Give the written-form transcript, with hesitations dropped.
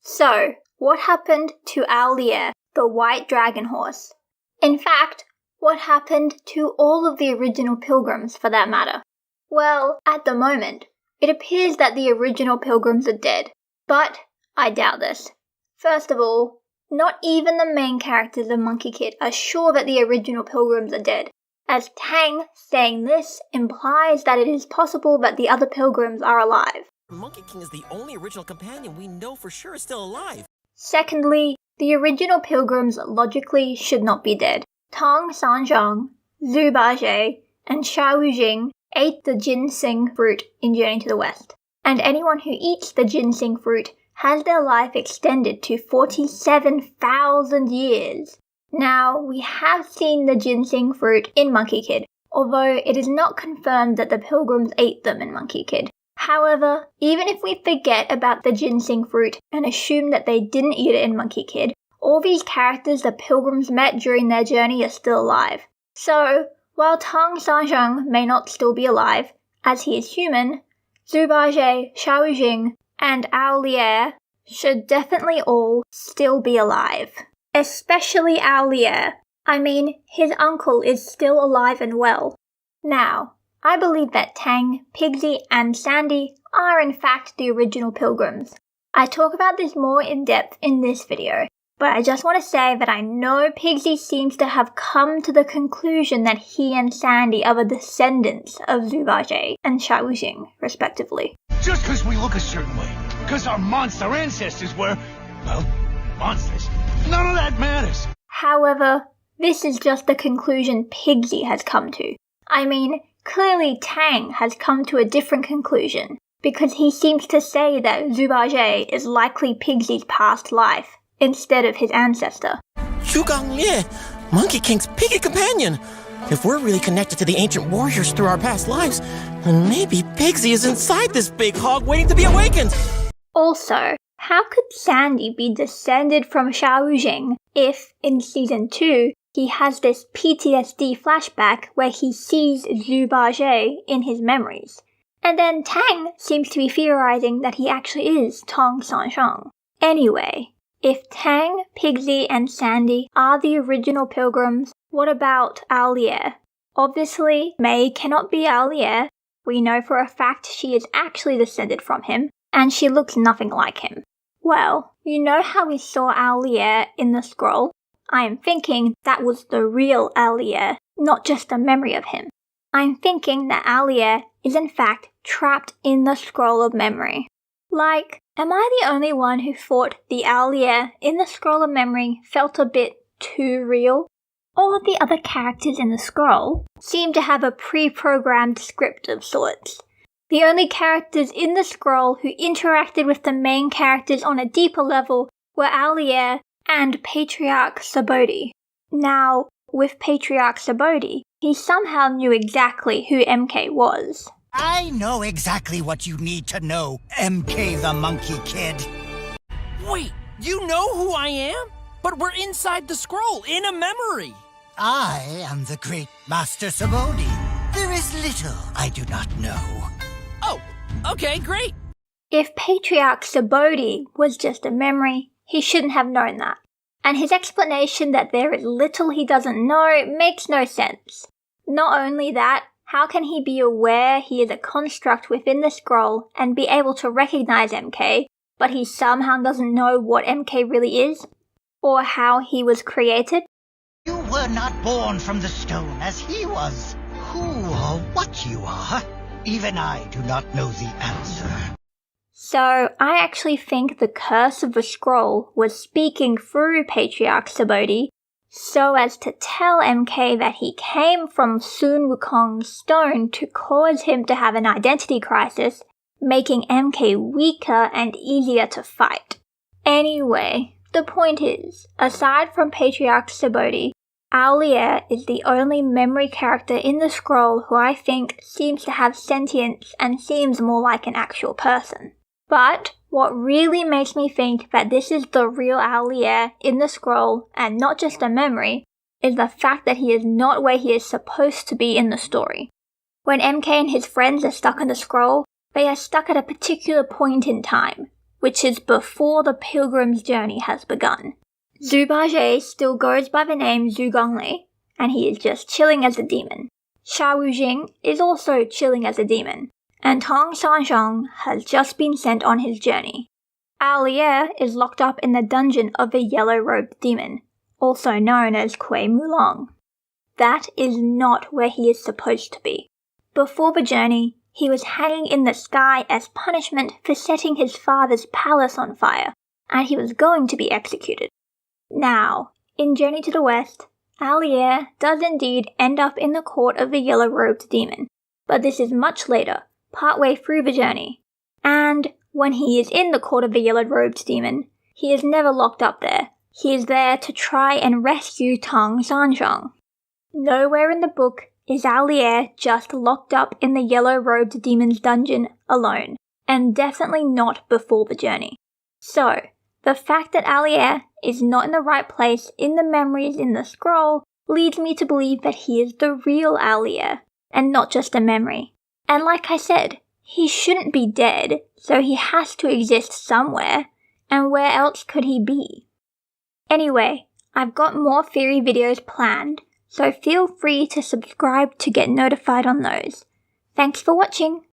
So, what happened to Aulier, the white dragon horse? In fact, what happened to all of the original pilgrims for that matter? Well, at the moment, it appears that the original pilgrims are dead, but I doubt this. First of all, not even the main characters of Monkie Kid are sure that the original pilgrims are dead, as Tang saying this implies that it is possible that the other pilgrims are alive. Monkey King is the only original companion we know for sure is still alive. Secondly, the original pilgrims logically should not be dead. Tang Sanzhong, Zhu Bajie, and Xiao Wujing ate the ginseng fruit in Journey to the West, and anyone who eats the ginseng fruit has their life extended to 47,000 years. Now, we have seen the ginseng fruit in Monkie Kid, although it is not confirmed that the pilgrims ate them in Monkie Kid. However, even if we forget about the ginseng fruit and assume that they didn't eat it in Monkie Kid, all these characters the pilgrims met during their journey are still alive. So, while Tang Sanzhong may not still be alive, as he is human, Zhu Bajie, Xiao Wujing, and Aulier should definitely all still be alive. Especially Aulier. I mean, his uncle is still alive and well. Now, I believe that Tang, Pigsy, and Sandy are in fact the original pilgrims. I talk about this more in depth in this video, but I just want to say that I know Pigsy seems to have come to the conclusion that he and Sandy are the descendants of Zhu Bajie and Xiao Wujing, respectively. Just because we look a certain way, because our monster ancestors were, well, monsters, none of that matters. However, this is just the conclusion Pigsy has come to. I mean, clearly Tang has come to a different conclusion, because he seems to say that Zhu Bajie is likely Pigsy's past life, instead of his ancestor. Zhugang Ye, Monkey King's piggy companion. If we're really connected to the ancient warriors through our past lives, then maybe Pigsy is inside this big hog waiting to be awakened. Also, how could Sandy be descended from Xiao Wujing if, in Season 2, he has this PTSD flashback where he sees Zhu Bajie in his memories? And then Tang seems to be theorizing that he actually is Tang Sanzhong. Anyway, if Tang, Pigsy, and Sandy are the original pilgrims, what about Aulier? Obviously, Mei cannot be Aulier. We know for a fact she is actually descended from him, and she looks nothing like him. Well, you know how we saw Aulier in the scroll? I am thinking that was the real Aulier, not just a memory of him. I'm thinking that Aulier is in fact trapped in the scroll of memory. Like, am I the only one who thought the Aulier in the scroll of memory felt a bit too real? All of the other characters in the scroll seem to have a pre-programmed script of sorts. The only characters in the scroll who interacted with the main characters on a deeper level were Aulier and Patriarch Sabodi. Now, with Patriarch Sabodi, he somehow knew exactly who MK was. I know exactly what you need to know, MK the Monkey Kid. Wait, you know who I am? But we're inside the scroll, in a memory. I am the great Master Sabodi. There is little I do not know. Oh, okay, great. If Patriarch Sabodi was just a memory, he shouldn't have known that. And his explanation that there is little he doesn't know makes no sense. Not only that, how can he be aware he is a construct within the scroll and be able to recognize MK, but he somehow doesn't know what MK really is? Or how he was created? You were not born from the stone as he was. Who or what you are, even I do not know the answer. So, I actually think the curse of the scroll was speaking through Patriarch Sabodi so as to tell MK that he came from Sun Wukong's stone to cause him to have an identity crisis, making MK weaker and easier to fight. Anyway, the point is, aside from Patriarch Sabodi, Aulier is the only memory character in the scroll who I think seems to have sentience and seems more like an actual person. But what really makes me think that this is the real Aulier in the scroll and not just a memory is the fact that he is not where he is supposed to be in the story. When MK and his friends are stuck in the scroll, they are stuck at a particular point in time, which is before the pilgrim's journey has begun. Zhu Bajie still goes by the name Zhu Gongli, and he is just chilling as a demon. Sha Wujing is also chilling as a demon, and Tong Sansheng has just been sent on his journey. Alier is locked up in the dungeon of the yellow-robed demon, also known as Kui Mulong. That is not where he is supposed to be. Before the journey, he was hanging in the sky as punishment for setting his father's palace on fire, and he was going to be executed. Now, in Journey to the West, Alier does indeed end up in the court of the yellow-robed demon, but this is much later, partway through the journey. And when he is in the court of the yellow-robed demon, he is never locked up there. He is there to try and rescue Tong Sansheng. Nowhere in the book is Alier just locked up in the yellow-robed demon's dungeon alone, and definitely not before the journey. So, the fact that Alier is not in the right place in the memories in the scroll leads me to believe that he is the real Alier, and not just a memory. And like I said, he shouldn't be dead, so he has to exist somewhere, and where else could he be? Anyway, I've got more theory videos planned, so feel free to subscribe to get notified on those. Thanks for watching!